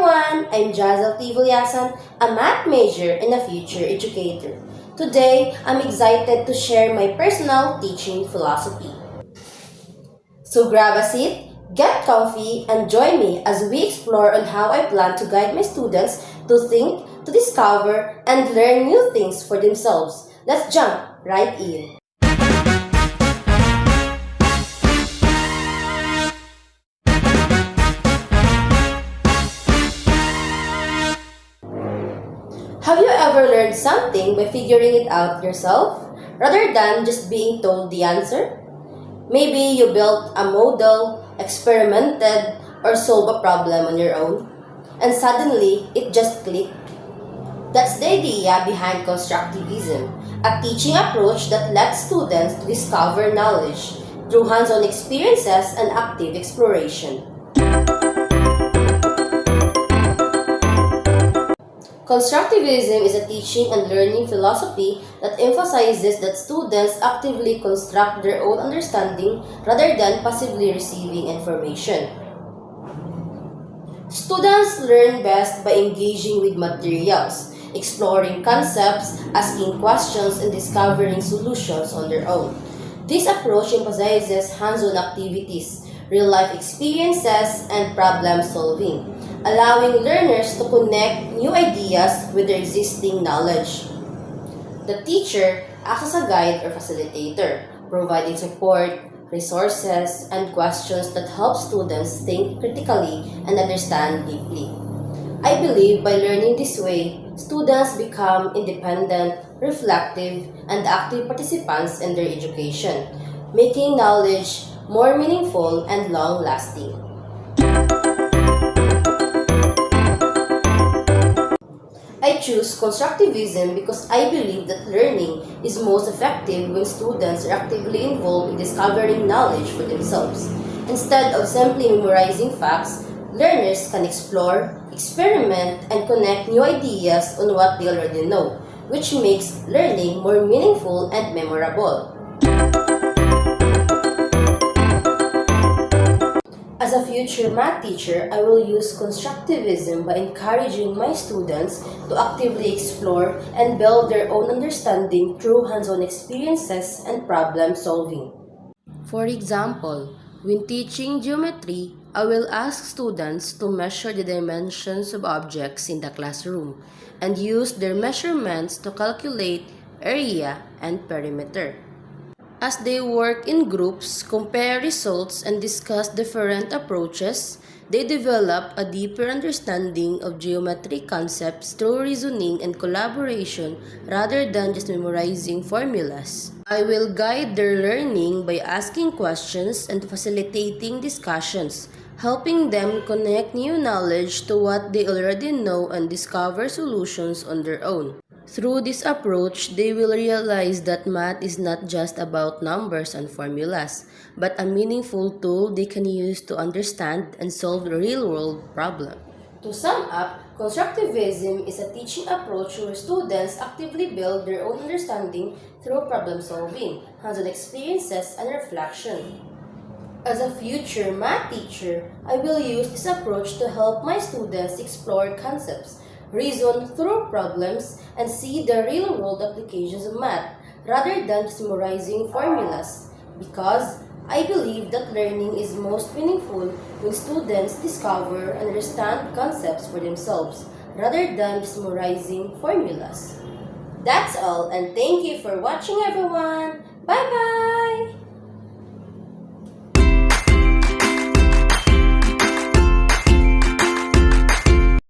everyone, I'm Jazel Tivulyasan, a math major and a future educator. Today, I'm excited to share my personal teaching philosophy. So grab a seat, get comfy, and join me as we explore on how I plan to guide my students to think, to discover, and learn new things for themselves. Let's jump right in. Have you ever learned something by figuring it out yourself, rather than just being told the answer? Maybe you built a model, experimented, or solved a problem on your own, and suddenly it just clicked. That's the idea behind Constructivism, a teaching approach that lets students discover knowledge through hands-on experiences and active exploration. Constructivism is a teaching and learning philosophy that emphasizes that students actively construct their own understanding rather than passively receiving information. Students learn best by engaging with materials, exploring concepts, asking questions, and discovering solutions on their own. This approach emphasizes hands-on activities, real-life experiences, and problem solving, allowing learners to connect new ideas with their existing knowledge. The teacher acts as a guide or facilitator, providing support, resources, and questions that help students think critically and understand deeply. I believe by learning this way, students become independent, reflective, and active participants in their education, making knowledge more meaningful and long-lasting. I choose constructivism because I believe that learning is most effective when students are actively involved in discovering knowledge for themselves. Instead of simply memorizing facts, learners can explore, experiment, and connect new ideas on what they already know, which makes learning more meaningful and memorable. As a future math teacher, I will use constructivism by encouraging my students to actively explore and build their own understanding through hands-on experiences and problem solving. For example, when teaching geometry, I will ask students to measure the dimensions of objects in the classroom and use their measurements to calculate area and perimeter. As they work in groups, compare results, and discuss different approaches, they develop a deeper understanding of geometric concepts through reasoning and collaboration rather than just memorizing formulas. I will guide their learning by asking questions and facilitating discussions, helping them connect new knowledge to what they already know and discover solutions on their own. Through this approach, they will realize that math is not just about numbers and formulas, but a meaningful tool they can use to understand and solve real-world problems. To sum up, constructivism is a teaching approach where students actively build their own understanding through problem solving, hands-on experiences, and reflection. As a future math teacher, I will use this approach to help my students explore concepts, reason through problems, and see the real-world applications of math rather than just memorizing formulas, because I believe that learning is most meaningful when students discover and understand concepts for themselves rather than just memorizing formulas. That's all, and thank you for watching, everyone. Bye-bye!